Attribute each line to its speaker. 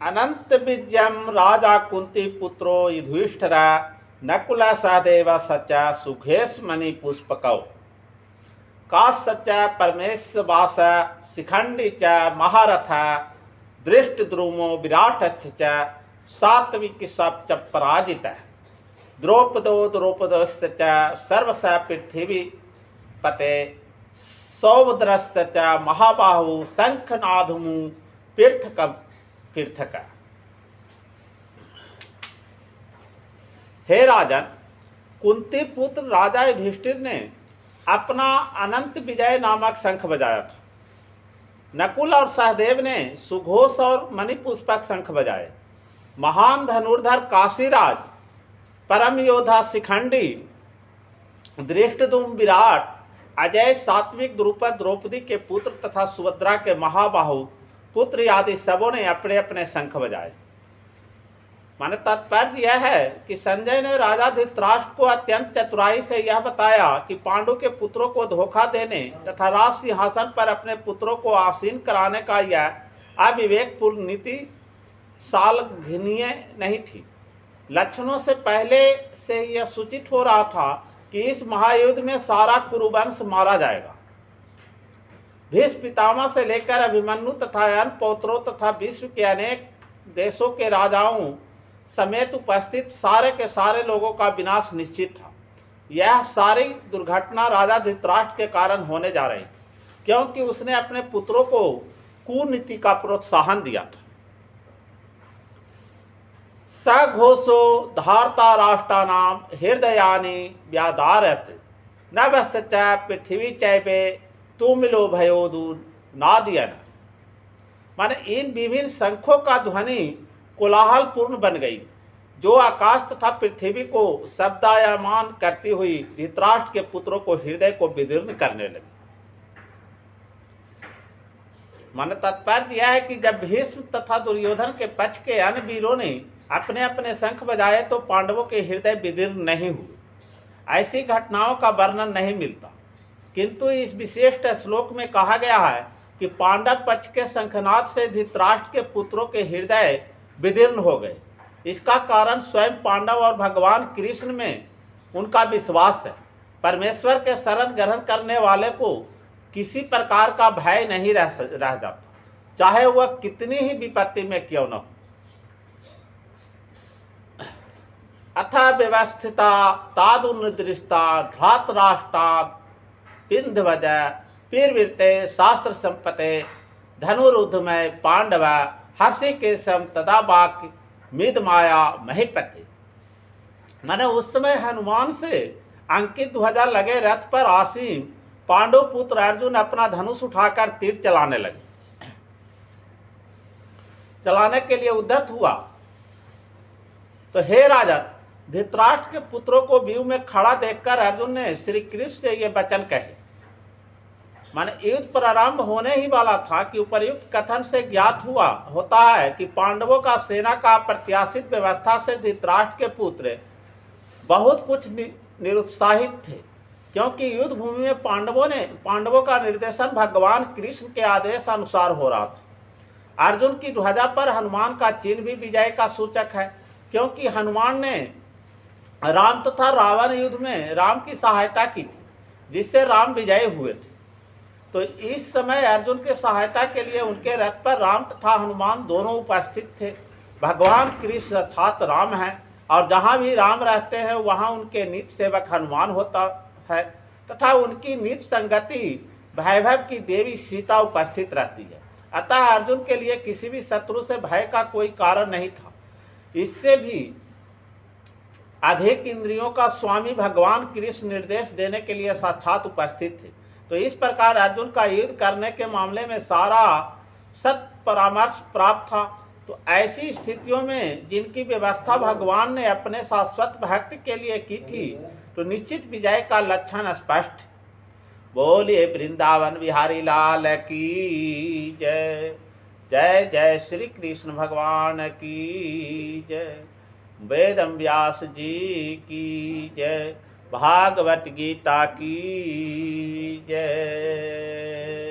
Speaker 1: अनंत विजयम राजा कुंती पुत्रो युधिष्ठिरा नकुला सहदेव सचा सुघेश मणि पुष्पकौ का सचा परमेश वास शिखंडी च महारथ दृष्ट द्रुमो विराट च सात्विक सब च पराजित द्रौपदो द्रौपदस्य च सर्वस पृथ्वी पते सौभद्रस्य च महाबाहु शंखनाधमु तीर्थक। हे राजन, कुंती पुत्र राजा युधिष्ठिर ने अपना अनंत विजय नामक शंख बजाया था। नकुल और सहदेव ने सुघोष और मणिपुष्पक शंख बजाए। महान धनुर्धर काशीराज, परम योद्धा शिखंडी, धृष्टद्युम्न विराट, अजय सात्विक द्रुपद द्रौपदी के पुत्र तथा सुभद्रा के महाबाहु पुत्र आदि सबों ने अपने अपने शंख बजाए। माने तात्पर्य यह है कि संजय ने राजा धृतराष्ट्र को अत्यंत चतुराई से यह बताया कि पांडु के पुत्रों को धोखा देने तथा राज सिंहासन पर अपने पुत्रों को आसीन कराने का यह अविवेकपूर्ण नीति सालघनीय नहीं थी। लक्षणों से पहले से यह सूचित हो रहा था कि इस महायुद्ध में सारा कुरुवंश मारा जाएगा। भीष्म पितामह से लेकर अभिमन्यु तथा अन्य पौत्रों तथा विश्व के अनेक देशों के राजाओं समेत उपस्थित सारे के सारे लोगों का विनाश निश्चित था। यह सारी दुर्घटना राजा धृतराष्ट्र के कारण होने जा रही, क्योंकि उसने अपने पुत्रों को कुनीति का प्रोत्साहन दिया था। सघोषो धारता राष्ट्रानाम हृदयानि व्यादारत नभस्य च पृथ्वी चैवे तुमिलो भयोदूर नादियन। माने इन विभिन्न शंखों का ध्वनि कोलाहल पूर्ण बन गई, जो आकाश तथा पृथ्वी को शब्दायमान करती हुई धृतराष्ट्र के पुत्रों को हृदय को विदीर्ण करने लगी। माने तात्पर्य यह है कि जब भीष्म तथा दुर्योधन के पक्ष के अन्य वीरों ने अपने अपने शंख बजाए तो पांडवों के हृदय विदीर्ण नहीं हुए। ऐसी घटनाओं का वर्णन नहीं मिलता, किंतु इस विशिष्ट श्लोक में कहा गया है कि पांडव पक्ष के शंखनाद से धृतराष्ट्र के पुत्रों के हृदय विदीर्ण हो गए। इसका कारण स्वयं पांडव और भगवान कृष्ण में उनका विश्वास है। परमेश्वर के शरण ग्रहण करने वाले को किसी प्रकार का भय नहीं रह जाता, चाहे वह कितनी ही विपत्ति में क्यों न हो। अथ व्यवस्थिता तादुनिदृष्टा धातराष्ट्रा पिंधवज पीरवीरते शास्त्र संपते धनुरुद्धमय पांडव हर्षि के सम तदा बाक मिद माया महीपति। मैंने उस समय हनुमान से अंकित ध्वजा लगे रथ पर आसीन पांडु पुत्र अर्जुन अपना धनुष उठाकर तीर चलाने के लिए उद्यत हुआ। तो हे राजा, धृतराष्ट्र के पुत्रों को व्यूह में खड़ा देखकर अर्जुन ने श्री कृष्ण से ये वचन कहे। माने युद्ध प्रारंभ होने ही वाला था कि उपर्युक्त कथन से ज्ञात होता है कि पांडवों का सेना का प्रत्याशित व्यवस्था से धृतराष्ट्र के पुत्र बहुत कुछ निरुत्साहित थे, क्योंकि युद्ध भूमि में पांडवों का निर्देशन भगवान कृष्ण के आदेश अनुसार हो रहा था। अर्जुन की ध्वजा पर हनुमान का चिन्ह भी विजय का सूचक है, क्योंकि हनुमान ने राम तथा रावण युद्ध में राम की सहायता की थी, जिससे राम विजयी हुए थे। तो इस समय अर्जुन के सहायता के लिए उनके रथ पर राम तथा हनुमान दोनों उपस्थित थे। भगवान कृष्ण साक्षात राम हैं और जहाँ भी राम रहते हैं वहाँ उनके नित्य सेवक हनुमान होता है तथा उनकी नित्य संगति वैभव की देवी सीता उपस्थित रहती है। अतः अर्जुन के लिए किसी भी शत्रु से भय का कोई कारण नहीं था। इससे भी अधिक इंद्रियों का स्वामी भगवान कृष्ण निर्देश देने के लिए साक्षात उपस्थित थे। तो इस प्रकार अर्जुन का युद्ध करने के मामले में सारा सत परामर्श प्राप्त था। तो ऐसी स्थितियों में जिनकी व्यवस्था भगवान ने अपने शाश्वत भक्त के लिए की थी, तो निश्चित विजय का लक्षण स्पष्ट। बोलिए वृंदावन बिहारी लाल की जय। जय जय श्री कृष्ण भगवान की जय। वेदम व्यास जी की जय। भागवत गीता की जय।